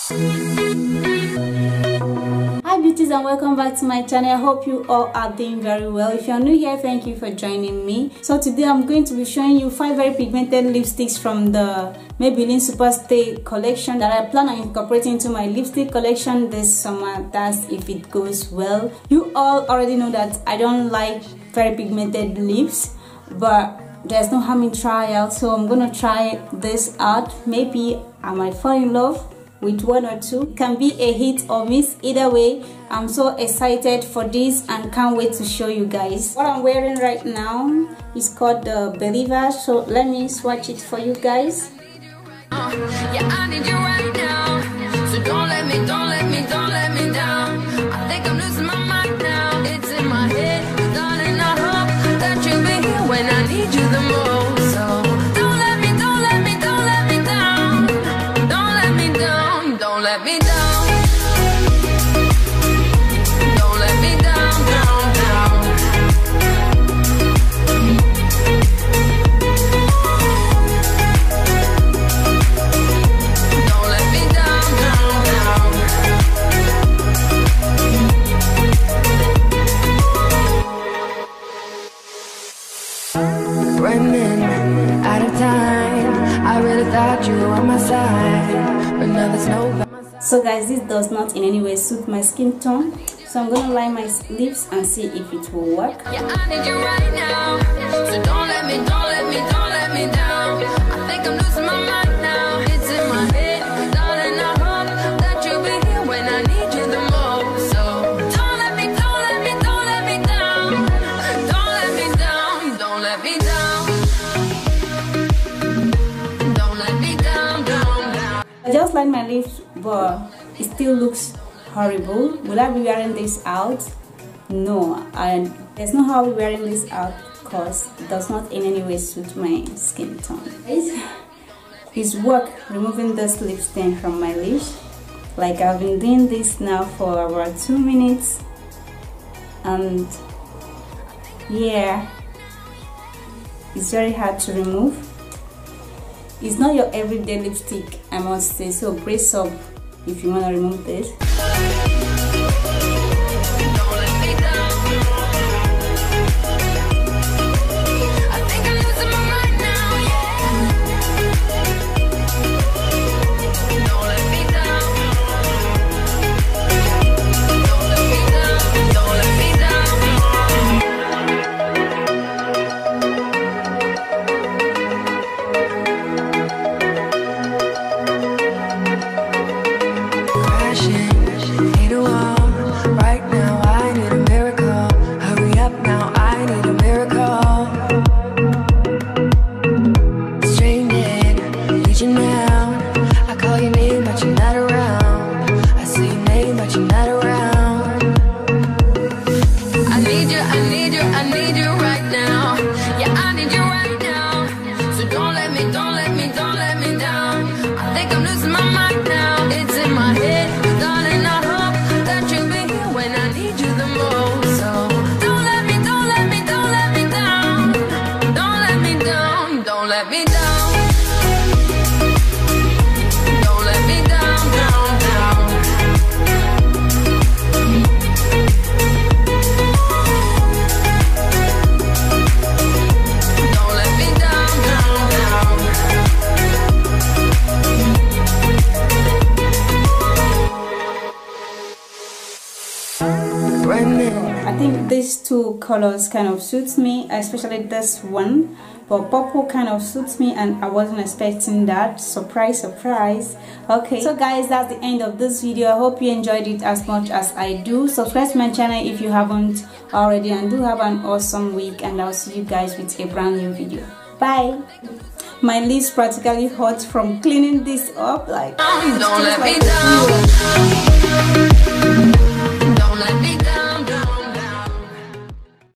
Hi beauties, and welcome back to my channel. I hope you all are doing very well. If you're new here, thank you for joining me. So today I'm going to be showing you 5 very pigmented lipsticks from the Maybelline Superstay collection that I plan on incorporating into my lipstick collection this summer. That's if it goes well. You all already know that I don't like very pigmented lips, but there's no harm in trial, so I'm gonna try this out. Maybe I might fall in love with 1 or 2. It can be a hit or miss. Either way, I'm so excited for this and can't wait to show you guys. What I'm wearing right now is called the Believer, so let me swatch it for you guys. Yeah, I need you right now, so don't let me down. I think I'm losing my mind now. It's in my head, darling. I hope that you'll be here when I need you the most. So don't let me down. Don't let me down. Don't let me down. Don't let me down. Running out of time. I really thought you were on my side, but now there's no. So guys, this does not in any way suit my skin tone, so I'm gonna line my lips and see if it will work. Yeah, I need you right now, so don't let me down. I think I'm losing my mind now. It's in my head, darling. I hope that you'll be here when I need you the most. So don't let me down. Don't let me down. Don't let me down. Don't let me down. I just lined my lips, but it still looks horrible. Will I be wearing this out? No, and there's no how I'll be wearing this out because it does not in any way suit my skin tone. It's work removing this lip stain from my lips. Like, I've been doing this now for about 2 minutes, and yeah, it's very hard to remove. It's not your everyday lipstick, I must say, so brace up if you want to remove this. I think these 2 colors kind of suits me, especially this one, but purple kind of suits me and I wasn't expecting that. Surprise. Okay, so guys, that's the end of this video. I hope you enjoyed it as much as I do. Subscribe to my channel if you haven't already, and do have an awesome week, and I'll see you guys with a brand new video. Bye. My lips practically hurt from cleaning this up. Like, don't let me down. Don't let me down.